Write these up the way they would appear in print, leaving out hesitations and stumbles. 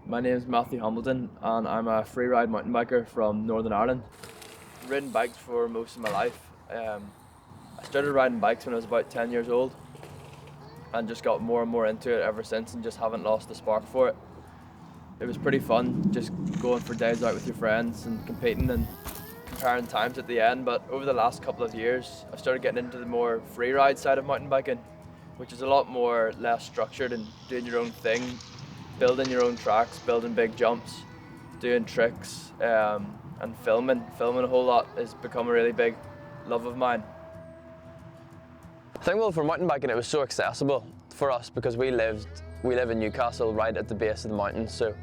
My name is Matthew Hamilton and I'm a freeride mountain biker from Northern Ireland. I've ridden bikes for most of my life. I started riding bikes when I was about 10 years old and just got more and more into it ever since and just haven't lost the spark for it. It was pretty fun just going for days out with your friends and competing and comparing times at the end, but over the last couple of years I've started getting into the more freeride side of mountain biking, which is a lot more less structured and doing your own thing, building your own tracks, building big jumps, doing tricks, and filming a whole lot has become a really big love of mine. I think, well, for mountain biking it was so accessible for us because we live in Newcastle right at the base of the mountains, so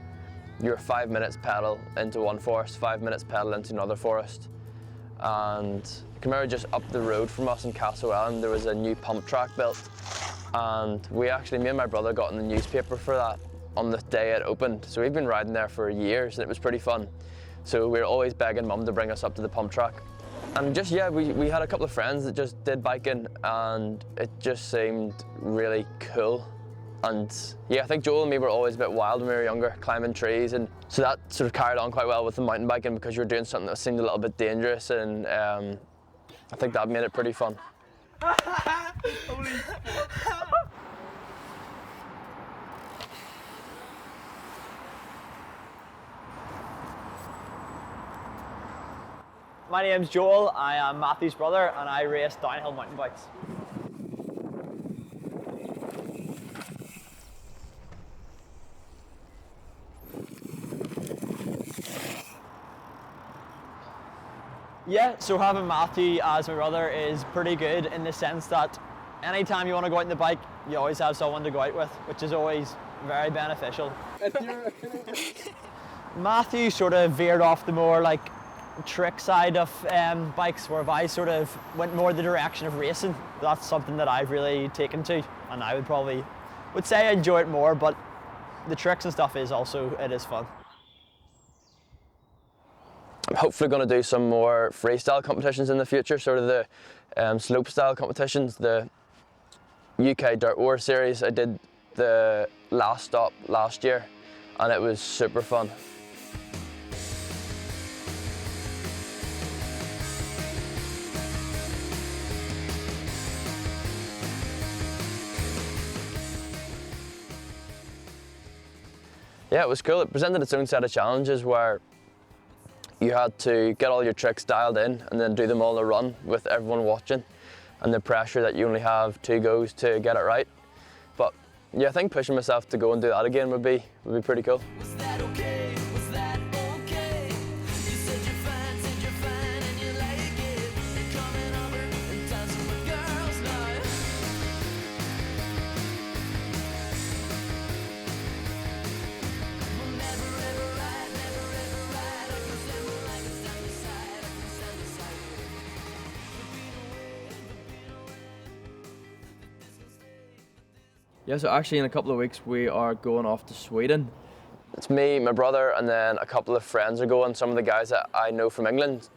you're 5 minutes pedal into one forest, 5 minutes pedal into another forest. And I can remember just up the road from us in Castlewellan there was a new pump track built, and me and my brother got in the newspaper for that on the day it opened. So we've been riding there for years and it was pretty fun. So we were always begging Mum to bring us up to the pump track. And just, yeah, we had a couple of friends that just did biking and it just seemed really cool. And yeah, I think Joel and me were always a bit wild when we were younger, climbing trees, and so that sort of carried on quite well with the mountain biking because you were doing something that seemed a little bit dangerous, and I think that made it pretty fun. My name's Joel, I am Matthew's brother and I race downhill mountain bikes. Yeah, so having Matthew as my brother is pretty good in the sense that anytime you want to go out on the bike, you always have someone to go out with, which is always very beneficial. Matthew sort of veered off the more like trick side of bikes, where I sort of went more the direction of racing. That's something that I've really taken to, and I would say I enjoy it more, but the tricks and stuff is fun. I'm hopefully going to do some more freestyle competitions in the future, sort of the slope style competitions. The UK Dirt War series, I did the last stop last year and it was super fun. Yeah, it was cool. It presented its own set of challenges where you had to get all your tricks dialed in and then do them all in a run with everyone watching, and the pressure that you only have 2 goes to get it right. But yeah, I think pushing myself to go and do that again would be pretty cool. Was that okay? Was that okay? You said you're fine and you like it. You're coming over and dancing with girls now. We'll never ever ride. I can stand the light and stand beside. I can stand beside you. Yeah, so actually in a couple of weeks we are going off to Sweden. It's me, my brother, and then a couple of friends are going, some of the guys that I know from England.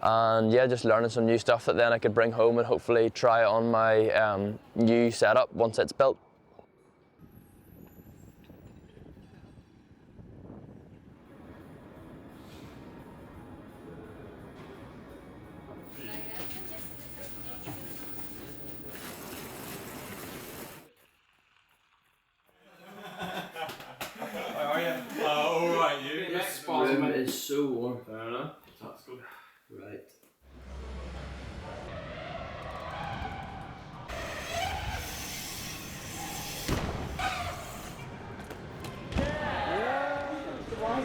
And yeah, just learning some new stuff that then I could bring home and hopefully try on my new setup once it's built. This room is so warm. Fair enough. That's good. Right.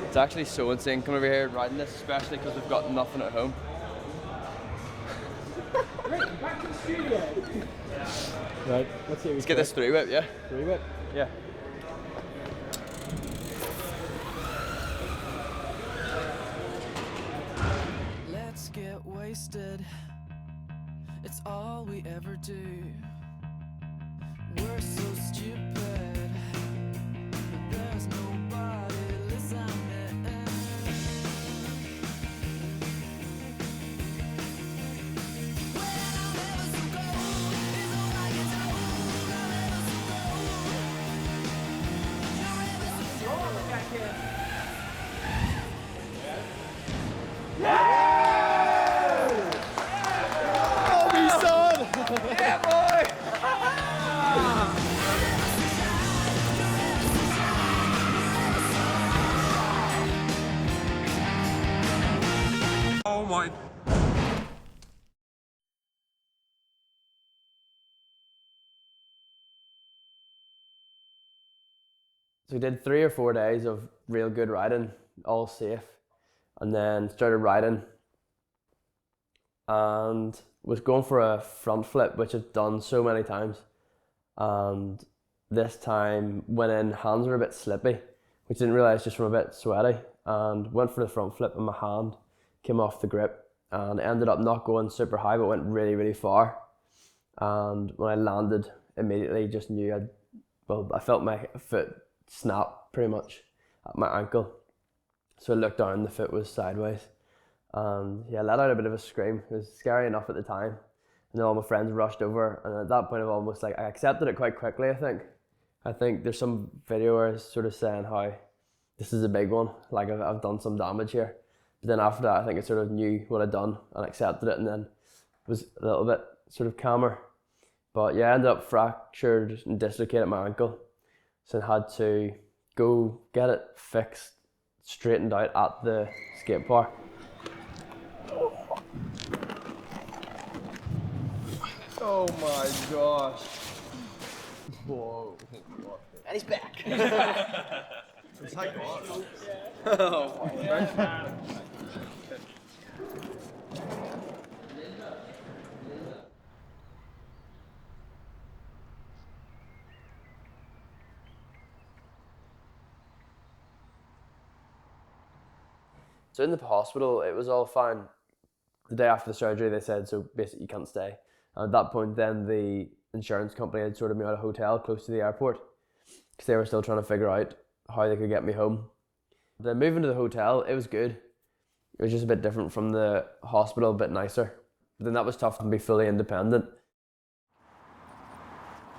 It's actually so insane coming over here and riding this, especially because we've got nothing at home. Right, back to the studio. Right, Let's get this 3-whip, yeah? 3-whip? Yeah. Let's get wasted. It's all we ever do. We're so stupid, but there's nobody listening. When I'm ever so cold, is all I get told. I'm ever so cold. You're ever so cold. we did 3 or 4 days of real good riding, all safe, and then started riding and was going for a front flip, which I've done so many times. And this time went in, hands were a bit slippy, which I didn't realise just from a bit sweaty, and went for the front flip and my hand came off the grip and ended up not going super high but went really, really far. And when I landed, immediately just knew I felt my foot snap pretty much at my ankle. So I looked down, the foot was sideways. And yeah, I let out a bit of a scream. It was scary enough at the time. And then all my friends rushed over, and at that point I've almost I accepted it quite quickly, I think. I think there's some video where I was sort of saying how this is a big one, like I've done some damage here. But then after that I think I sort of knew what I'd done and accepted it, and then was a little bit sort of calmer. But yeah, I ended up fractured and dislocated my ankle. So I had to go get it fixed, straightened out at the skate park. Oh my gosh. Whoa. And he's back. It's like oh my god. So in the hospital, it was all fine. The day after the surgery, they said, so basically you can't stay. And at that point, then the insurance company had sorted me out a hotel close to the airport because they were still trying to figure out how they could get me home. Then moving to the hotel, it was good. It was just a bit different from the hospital, a bit nicer. But then that was tough to be fully independent.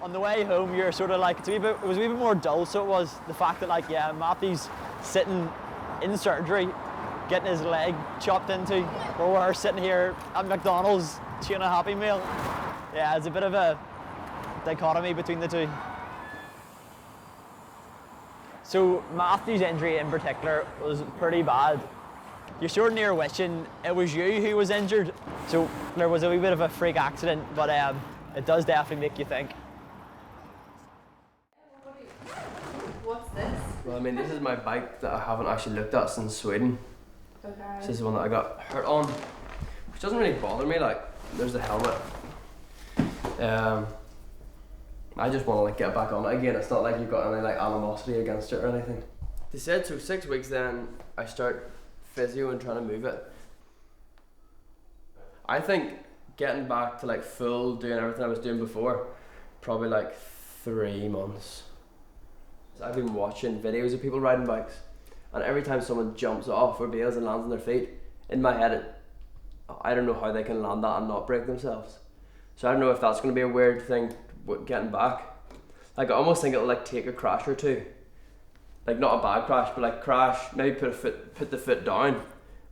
On the way home, you're sort of like, it was a wee bit more dull, so it was the fact that Matthew's sitting in surgery, getting his leg chopped into, while we're sitting here at McDonald's chewing a Happy Meal. Yeah, it's a bit of a dichotomy between the two. So Matthew's injury in particular was pretty bad. You're sort of near wishing it was you who was injured. So there was a wee bit of a freak accident, but it does definitely make you think. What's this? Well, I mean, this is my bike that I haven't actually looked at since Sweden. Okay. This is the one that I got hurt on, which doesn't really bother me. Like, there's the helmet. I just want to get back on it again. It's not like you've got any animosity against it or anything. They said so 6 weeks, then I start physio and trying to move it. I think getting back to full doing everything I was doing before, probably 3 months. I've been watching videos of people riding bikes, and every time someone jumps off or bails and lands on their feet, in my head, I don't know how they can land that and not break themselves. So I don't know if that's going to be a weird thing with getting back. I almost think it'll take a crash or two. Not a bad crash, but crash, maybe put the foot down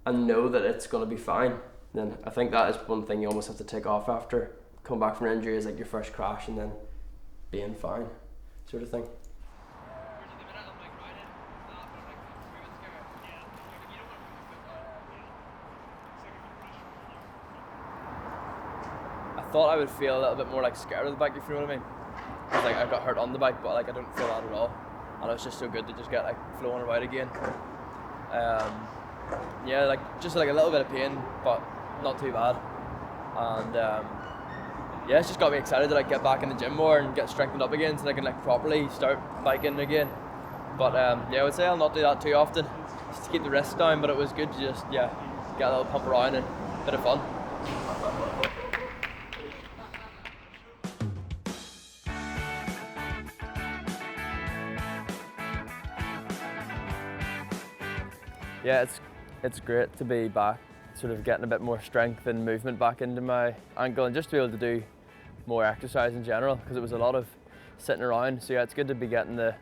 and know that it's going to be fine. Then I think that is one thing you almost have to take off after coming back from an injury, is your first crash and then being fine, sort of thing. I thought I would feel a little bit more scared of the bike, if you know what I mean. Because I got hurt on the bike, but I don't feel that at all. And it was just so good to just get flowing around again. Yeah, just a little bit of pain, but not too bad. And yeah, it's just got me excited to get back in the gym more and get strengthened up again, so I can properly start biking again. But yeah, I would say I'll not do that too often, just to keep the risk down. But it was good to just get a little pump around and a bit of fun. Yeah, it's great to be back, sort of getting a bit more strength and movement back into my ankle, and just to be able to do more exercise in general, because it was a lot of sitting around. So yeah, it's good to be getting the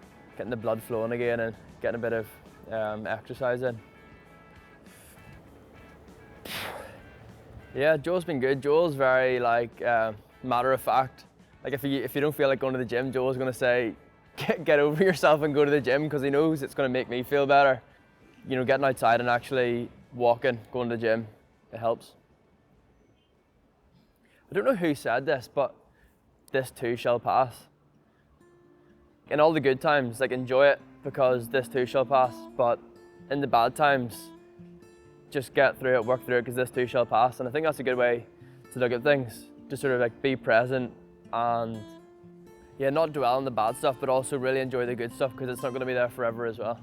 blood flowing again and getting a bit of exercise in. Yeah, Joel's been good. Joel's very matter of fact. If you don't feel like going to the gym, Joel's gonna say, get over yourself and go to the gym, because he knows it's gonna make me feel better. You know, getting outside and actually walking, going to the gym, it helps. I don't know who said this, but this too shall pass. In all the good times, enjoy it, because this too shall pass, but in the bad times, just get through it, work through it, because this too shall pass. And I think that's a good way to look at things, to sort of like be present and yeah, not dwell on the bad stuff, but also really enjoy the good stuff, because it's not going to be there forever as well.